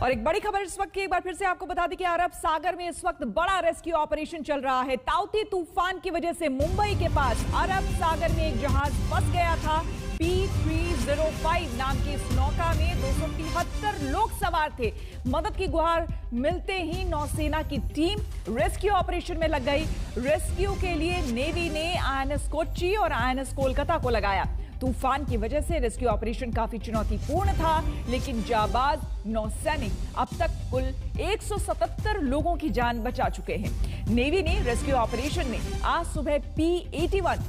और एक बड़ी खबर इस वक्त की, एक बार फिर से आपको बता दें कि अरब सागर में इस वक्त बड़ा रेस्क्यू ऑपरेशन चल रहा है। ताउते तूफान की वजह से मुंबई के पास अरब सागर में एक जहाज फंस गया था। P305 नाम की इस नौका में 273 लोग सवार थे। मदद की गुहार मिलते ही नौसेना की टीम रेस्क्यू ऑपरेशन में लग गई। रेस्क्यू के लिए नेवी ने INS कोच्चि और INS कोलकाता को लगाया। तूफान की वजह से रेस्क्यू ऑपरेशन काफी चुनौतीपूर्ण था, लेकिन जाबाज नौसैनिक अब तक कुल 177 लोगों की जान बचा चुके हैं। नेवी ने रेस्क्यू ऑपरेशन में आज सुबह P81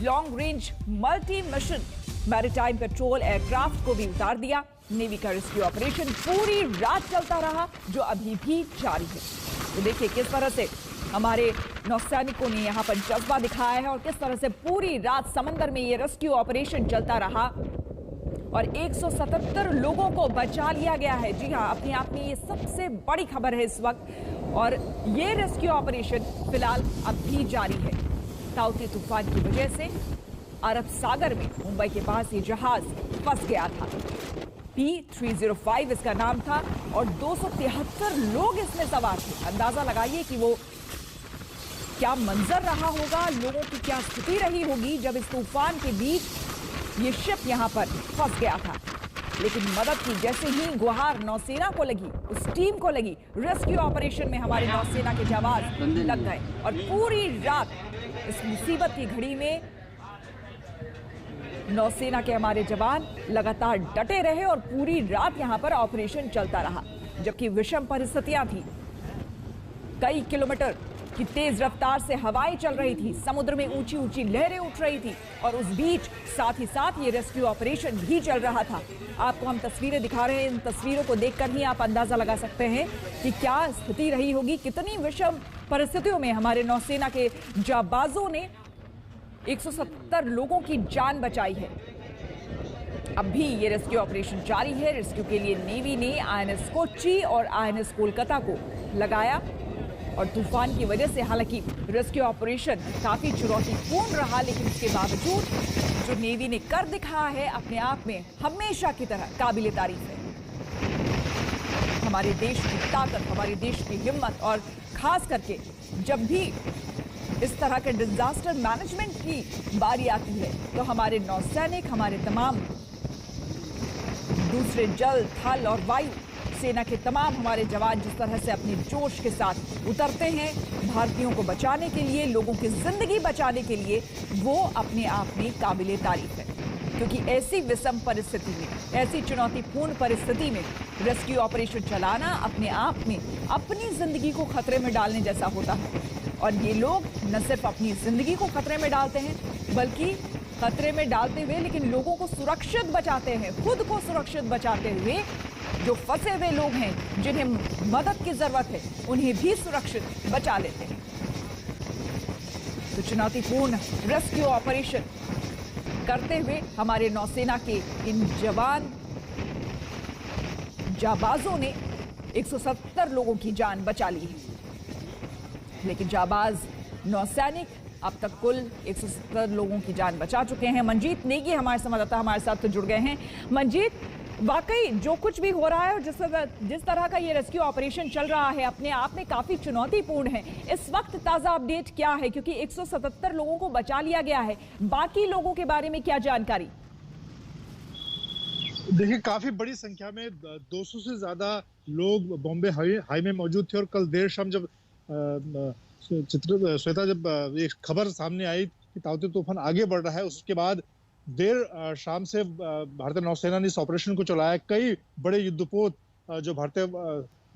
long range multi mission maritime petrol aircraft को भी उतार दिया। नेवी का रेस्क्यू ऑपरेशन पूरी रात चलता रहा, जो अभी भी जारी है। तो देखिए किस तरह से हमारे नौसैनिकों ने यहां पर जज्बा दिखाया है और किस तरह से पूरी रात समंदर में ये रेस्क्यू ऑपरेशन चलता रहा और 177 लोगों को बचा लिया गया है। जी हां, अपने आप में ये सबसे बड़ी खबर है इस वक्त। और ये रेस्क्यू ऑपरेशन फिलहाल अब भी जारी है। ताउते तूफान की वजह से अरब सागर में मुंबई के पास ये जहाज फंस गया था। P305 इसका नाम था और 273 लोग इसमें सवार थे। अंदाजा लगाइए कि वो क्या मंजर रहा होगा, लोगों की क्या स्थिति रही होगी जब इस तूफान के बीच ये शिप यहां पर फंस गया था। लेकिन मदद की जैसे ही गुहार नौसेना को लगी, उस टीम को लगी, रेस्क्यू ऑपरेशन में हमारे नौसेना के जवान लग गए और पूरी रात इस मुसीबत की घड़ी में नौसेना के हमारे जवान लगातार डटे रहे और पूरी रात यहां पर ऑपरेशन चलता रहा। जबकि विषम परिस्थितियां थी, कई किलोमीटर की तेज रफ्तार से हवाएं चल रही थी, समुद्र में ऊंची ऊंची लहरें उठ रही थी और उस बीच साथ ही साथ ये रेस्क्यू ऑपरेशन भी चल रहा था। आपको हम तस्वीरें दिखा रहे हैं, इन तस्वीरों को देखकर ही आप अंदाजा लगा सकते हैं कि क्या स्थिति रही होगी, कितनी विषम परिस्थितियों में हमारे नौसेना के जाबाजों ने 170 लोगों की जान बचाई है। अब भी ये रेस्क्यू ऑपरेशन जारी है। रेस्क्यू के लिए नेवी ने INS कोच्चि और INS कोलकाता को लगाया और तूफान की वजह से हालांकि रेस्क्यू ऑपरेशन काफी चुनौतीपूर्ण रहा, लेकिन उसके बावजूद जो नेवी ने कर दिखाया है अपने आप में हमेशा की तरह काबिले तारीफ है। हमारे देश की ताकत, हमारे देश की हिम्मत और खास करके जब भी इस तरह के डिजास्टर मैनेजमेंट की बारी आती है तो हमारे नौसैनिक, हमारे तमाम दूसरे जल, थल और वायु सेना के तमाम हमारे जवान जिस तरह से अपने जोश के साथ उतरते हैं भारतीयों को बचाने के लिए, लोगों की जिंदगी बचाने के लिए, वो अपने आप में काबिले तारीफ है। क्योंकि ऐसी विषम परिस्थिति में, ऐसी चुनौतीपूर्ण परिस्थिति में रेस्क्यू ऑपरेशन चलाना अपने आप में अपनी जिंदगी को खतरे में डालने जैसा होता है। और ये लोग न सिर्फ अपनी जिंदगी को खतरे में डालते हैं, बल्कि खतरे में डालते हुए लेकिन लोगों को सुरक्षित बचाते हैं, खुद को सुरक्षित बचाते हुए जो फंसे हुए लोग हैं, जिन्हें मदद की जरूरत है, उन्हें भी सुरक्षित बचा लेते हैं। तो चुनौतीपूर्ण रेस्क्यू ऑपरेशन करते हुए हमारे नौसेना के इन जवान जाबाजों ने 170 लोगों की जान बचा ली है। लेकिन जाबाज नौसैनिक अब तक कुल 170 लोगों की जान बचा चुके हैं। मंजीत नेगी हमारे संवाददाता हमारे साथ जुड़ गए हैं। मंजीत, वाकई जो कुछ भी हो रहा है और जिस तरह का ये रेस्क्यू ऑपरेशन चल रहा है अपने आप में काफी चुनौतीपूर्ण है। इस वक्त ताजा अपडेट क्या है, क्योंकि 177 लोगों को बचा लिया गया है, बाकी लोगों के बारे में क्या जानकारी? देखिए, काफी बड़ी संख्या में 200 से ज्यादा लोग बॉम्बे हाई में मौजूद थे और कल देर शाम जब श्वेता जब एक खबर सामने आई कि ताउते तूफान आगे बढ़ रहा है, उसके बाद देर शाम से भारतीय नौसेना ने इस ऑपरेशन को चलाया। कई बड़े युद्धपोत जो भारतीय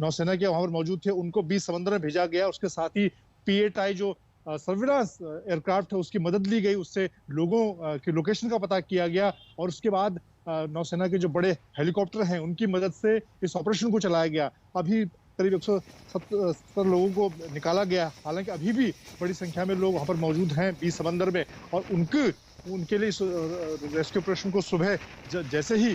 नौसेना के वहां पर मौजूद थे उनको बीच समंदर में भेजा गया। उसके साथ ही P8I जो सर्विलांस एयरक्राफ्ट है उसकी मदद ली गई, उससे लोगों की लोकेशन का पता किया गया और उसके बाद नौसेना के जो बड़े हेलीकॉप्टर हैं उनकी मदद से इस ऑपरेशन को चलाया गया। अभी करीब 170 लोगों को निकाला गया। हालांकि अभी भी बड़ी संख्या में लोग वहां पर मौजूद हैं बीच समंदर में और उनके लिए इस रेस्क्यू ऑपरेशन को सुबह जैसे ही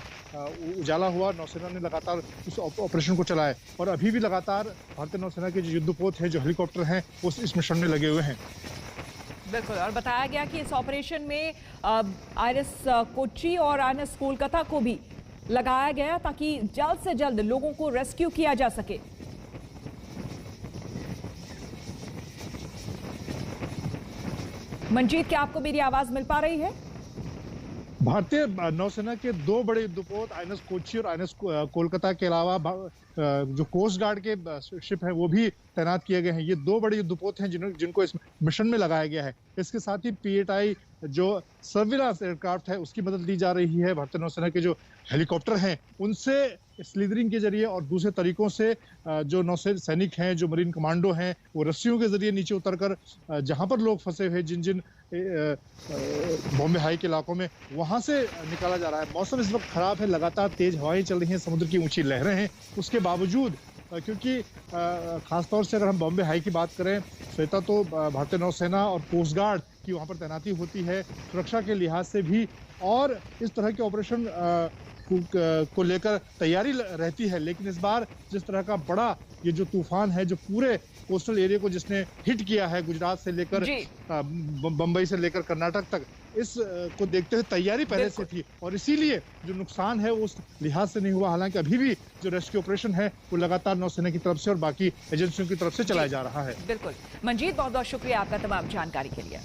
उजाला हुआ, नौसेना ने लगातार इस ऑपरेशन को चलाया और अभी भी लगातार भारतीय नौसेना के जो युद्धपोत हैं, जो हेलीकॉप्टर हैं, वो इस मिशन में लगे हुए हैं। बिल्कुल, और बताया गया कि इस ऑपरेशन में INS कोच्चि और INS कोलकाता को भी लगाया गया ताकि जल्द से जल्द लोगों को रेस्क्यू किया जा सके। मंजीत, क्या आपको मेरी आवाज मिल पा रही है? भारतीय नौसेना के दो बड़े युद्धपोत आईएनएस कोच्चि और आईएनएस कोलकाता के अलावा जो कोस्ट गार्ड के शिप हैं वो भी तैनात किए गए हैं। ये दो बड़े युद्धपोत हैं जिनको इस मिशन में लगाया गया है। इसके साथ ही P-8I जो सर्विलांस एयरक्राफ्ट है उसकी मदद ली जा रही है। भारतीय नौसेना के जो हेलीकॉप्टर हैं उनसे स्लीदरिंग के जरिए और दूसरे तरीकों से जो नौसेना सैनिक हैं, जो मरीन कमांडो हैं, वो रस्सियों के जरिए नीचे उतरकर जहां पर लोग फंसे हुए जिन बॉम्बे हाई के इलाकों में वहां से निकाला जा रहा है। मौसम इस वक्त खराब है, लगातार तेज हवाएं चल रही हैं, समुद्र की ऊंची लहरें हैं। उसके बावजूद क्योंकि खासतौर से अगर हम बॉम्बे हाई की बात करें श्वेता, तो भारतीय नौसेना और कोस्ट गार्ड की वहां पर तैनाती होती है सुरक्षा के लिहाज से भी, और इस तरह के ऑपरेशन को लेकर तैयारी रहती है। लेकिन इस बार जिस तरह का बड़ा ये जो तूफान है, जो पूरे कोस्टल एरिया को जिसने हिट किया है, गुजरात से लेकर बंबई से लेकर कर्नाटक तक, इस को देखते हुए तैयारी पहले से थी और इसीलिए जो नुकसान है वो उस लिहाज से नहीं हुआ। हालांकि अभी भी जो रेस्क्यू ऑपरेशन है वो लगातार नौसेना की तरफ से और बाकी एजेंसियों की तरफ से चलाया जा रहा है। बिल्कुल मंजीत, बहुत बहुत शुक्रिया आपका तमाम जानकारी के लिए।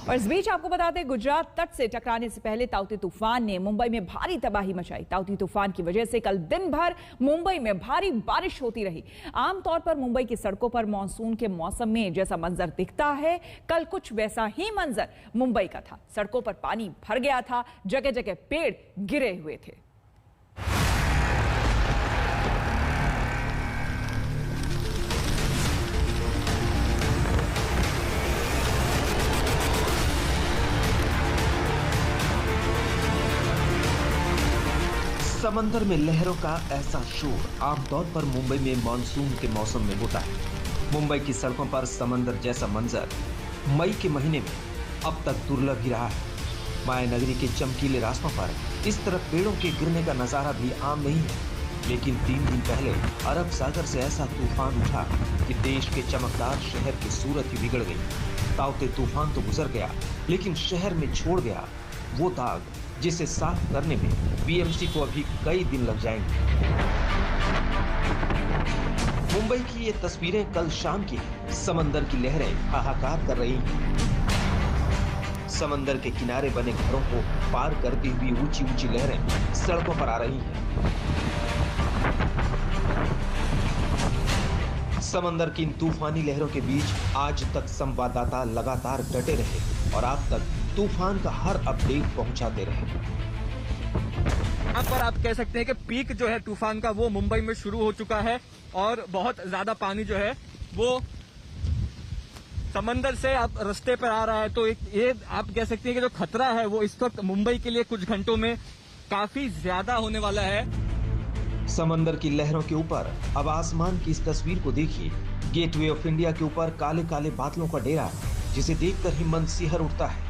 और इस बीच आपको बता दें, गुजरात तट से टकराने से पहले ताउते तूफान ने मुंबई में भारी तबाही मचाई। ताउते तूफान की वजह से कल दिन भर मुंबई में भारी बारिश होती रही। आमतौर पर मुंबई की सड़कों पर मानसून के मौसम में जैसा मंजर दिखता है, कल कुछ वैसा ही मंजर मुंबई का था। सड़कों पर पानी भर गया था, जगह जगह पेड़ गिरे हुए थे। समंदर में लहरों का ऐसा शोर आमतौर पर मुंबई में मानसून के मौसम में होता है। मुंबई की सड़कों पर समंदर जैसा मंजर मई के महीने में अब तक दुर्लभ ही रहा है। मायानगरी के चमकीले रास्तों पर इस तरह पेड़ों के गिरने का नजारा भी आम नहीं है। लेकिन 3 दिन पहले अरब सागर से ऐसा तूफान उठा कि देश के चमकदार शहर की सूरत ही बिगड़ गई। ताउते तूफान तो गुजर गया, लेकिन शहर में छोड़ गया वो दाग जिसे साफ करने में बीएमसी को अभी कई दिन लग जाएंगे। मुंबई की ये तस्वीरें कल शाम की हैं। समंदर की लहरें हाहाकार कर रही हैं। समंदर के किनारे बने घरों को पार करती हुई ऊंची ऊंची लहरें सड़कों पर आ रही हैं। समंदर की इन तूफानी लहरों के बीच आज तक संवाददाता लगातार डटे रहे और आप तक तूफान का हर अपडेट पहुंचाते रहे। यहाँ पर आप कह सकते हैं कि पीक जो है तूफान का वो मुंबई में शुरू हो चुका है और बहुत ज्यादा पानी जो है वो समंदर से आप रास्ते पर आ रहा है। तो ये आप कह सकते हैं कि जो खतरा है वो इस वक्त मुंबई के लिए कुछ घंटों में काफी ज्यादा होने वाला है। समंदर की लहरों के ऊपर अब आसमान की इस तस्वीर को देखिए। गेटवे ऑफ इंडिया के ऊपर काले काले बादलों का डेरा, जिसे देखकर ही मन सिहर उठता है।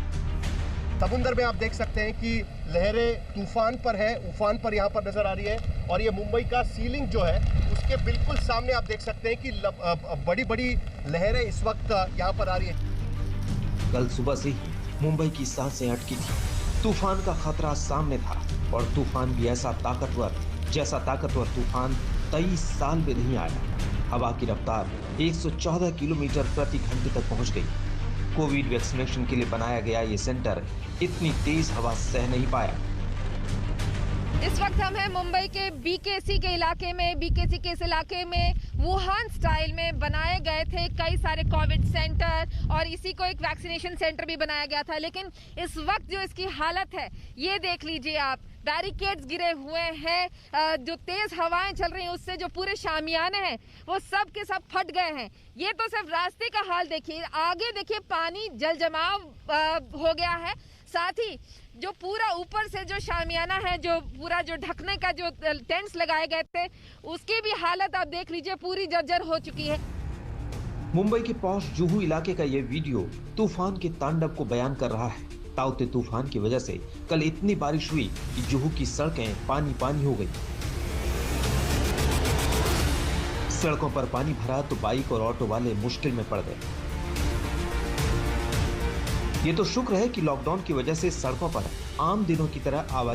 समुद्र में आप देख सकते हैं कि लहरें तूफान पर है, उफान पर यहाँ पर नजर आ रही है और ये मुंबई का सीलिंग जो है उसके बिल्कुल सामने आप देख सकते हैं कि बड़ी बड़ी लहरें इस वक्त यहाँ पर आ रही है। कल सुबह से ही मुंबई की सांसें अटकी थी। तूफान का खतरा सामने था और तूफान भी ऐसा ताकतवर जैसा ताकतवर तूफान 23 साल में नहीं आया। हवा की रफ्तार 114 किलोमीटर प्रति घंटे तक पहुंच गई। कोविड वैक्सीनेशन के लिए बनाया गया ये सेंटर इतनी तेज हवा सह नहीं पाया। इस वक्त हम हैं मुंबई के बीकेसी के इलाके में। बीकेसी के इस इलाके में वुहान स्टाइल में बनाए गए थे कई सारे कोविड सेंटर और इसी को एक वैक्सीनेशन सेंटर भी बनाया गया था। लेकिन इस वक्त जो इसकी हालत है ये देख लीजिए आप। बैरिकेड्स गिरे हुए हैं, जो तेज हवाएं चल रही हैं उससे जो पूरे शामियाने हैं वो सब के सब फट गए हैं। ये तो सिर्फ रास्ते का हाल देखिए, आगे देखिए पानी जल जमाव हो गया है। साथ ही जो पूरा ऊपर से जो शामियाना है, जो पूरा जो ढकने का जो टेंट्स लगाए गए थे उसकी भी हालत आप देख लीजिए पूरी जर्जर हो चुकी है। मुंबई के पॉश जुहू इलाके का ये वीडियो तूफान के तांडव को बयान कर रहा है। ताउते तूफान की वजह से कल इतनी बारिश हुई कि जुहू की सड़कें पानी पानी हो गई। सड़कों पर पानी भरा तो बाइक और ऑटो वाले मुश्किल में पड़ गए। ये तो शुक्र है कि लॉकडाउन की वजह से सड़कों पर आम दिनों की तरह आवाजाही